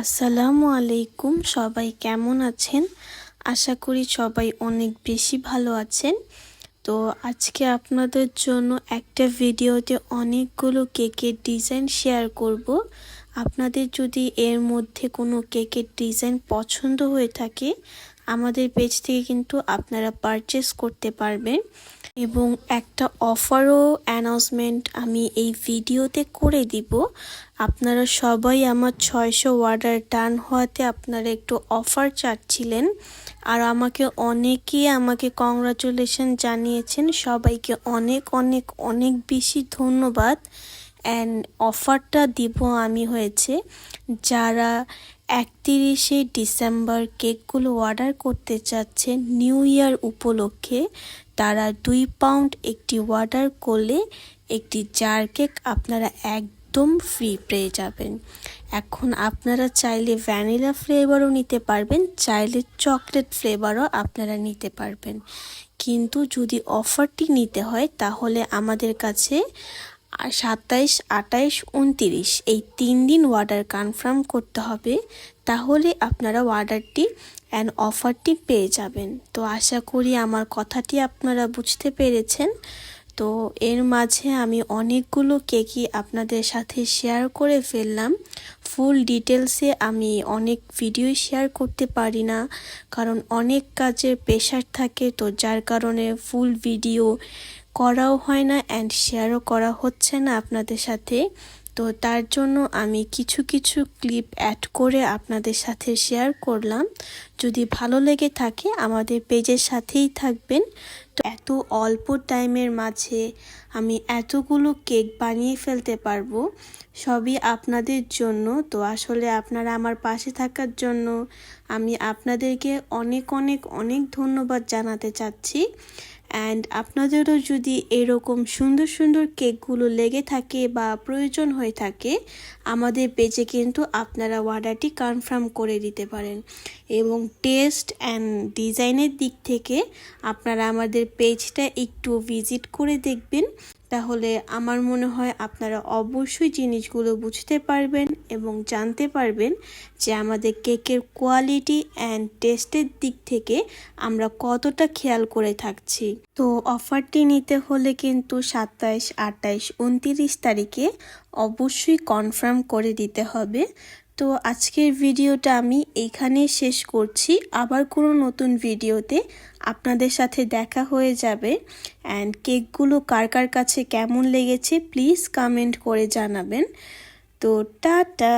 আসসালামু আলাইকুম, সবাই কেমন আছেন? আশা করি সবাই অনেক বেশি ভালো আছেন। তো আজকে আপনাদের জন্য একটা ভিডিওতে অনেকগুলো কেকের ডিজাইন শেয়ার করব। আপনাদের যদি এর মধ্যে কোনো কেকের ডিজাইন পছন্দ হয়ে থাকে, আমাদের পেজ থেকে কিন্তু আপনারা পারচেস করতে পারবেন। এবং একটা অফারও অ্যানাউন্সমেন্ট আমি এই ভিডিওতে করে দিব। আপনারা সবাই আমার 600 অর্ডার ডান হওয়াতে আপনারা একটু অফার চাচ্ছিলেন, আর অনেকেই আমাকে কংগ্রাচুলেশন জানিয়েছেন। সবাইকে অনেক অনেক অনেক বেশি ধন্যবাদ। অ্যান্ড অফারটা দিব আমি হয়েছে যারা 31শে ডিসেম্বর কেকগুলো অর্ডার করতে চাচ্ছেন নিউ ইয়ার উপলক্ষে, তারা 2 পাউন্ড একটি অর্ডার করলে একটি জার কেক আপনারা একদম ফ্রি পেয়ে যাবেন। এখন আপনারা চাইলে ভ্যানিলা ফ্লেভারও নিতে পারবেন, চাইলে চকলেট ফ্লেভারও আপনারা নিতে পারবেন। কিন্তু যদি অফারটি নিতে হয় তাহলে আমাদের কাছে 27, 28, 29 এই 3 দিন অর্ডার কনফার্ম করতে হবে, তাহলে আপনারা অর্ডারটি অ্যান্ড অফারটি পেয়ে যাবেন। তো আশা করি আমার কথাটি আপনারা বুঝতে পেরেছেন। তো এর মাঝে আমি অনেকগুলো কেকই আপনাদের সাথে শেয়ার করে ফেললাম। ফুল ডিটেলসে আমি অনেক ভিডিও শেয়ার করতে পারি না, কারণ অনেক কাজের প্রেশার থাকে, তো যার কারণে ফুল ভিডিও করাও হয় না অ্যান্ড শেয়ারও করা হচ্ছে না আপনাদের সাথে। তো তার জন্য আমি কিছু কিছু ক্লিপ অ্যাড করে আপনাদের সাথে শেয়ার করলাম। যদি ভালো লেগে থাকে আমাদের পেজের সাথেই থাকবেন। তো এত অল্প টাইমের মাঝে আমি এতগুলো কেক বানিয়ে ফেলতে পারবো, সবই আপনাদের জন্য। তো আসলে আপনারা আমার পাশে থাকার জন্য আমি আপনাদেরকে অনেক অনেক অনেক ধন্যবাদ জানাতে চাচ্ছি। অ্যান্ড আপনাদেরও যদি এরকম সুন্দর সুন্দর কেকগুলো লেগে থাকে বা প্রয়োজন হয়ে থাকে, আমাদের পেজে কিন্তু আপনারা অর্ডারটি কনফার্ম করে দিতে পারেন। এবং টেস্ট অ্যান্ড ডিজাইনের দিক থেকে আপনারা আমাদের পেজটা একটু ভিজিট করে দেখবেন, তাহলে আমার মনে হয় আপনারা অবশ্যই জিনিসগুলো বুঝতে পারবেন এবং জানতে পারবেন যে আমাদের কেকের কোয়ালিটি অ্যান্ড টেস্টের দিক থেকে আমরা কতটা খেয়াল করে থাকছি। তো অফারটি নিতে হলে কিন্তু 27, 28, 29 তারিখে অবশ্যই কনফার্ম করে দিতে হবে। তো আজকের ভিডিওটা আমি এইখানেই শেষ করছি। আবার কোনো নতুন ভিডিওতে আপনাদের সাথে দেখা হয়ে যাবে। অ্যান্ড কেকগুলো কার কার কাছে কেমন লেগেছে প্লিজ কমেন্ট করে জানাবেন। তো টাটা।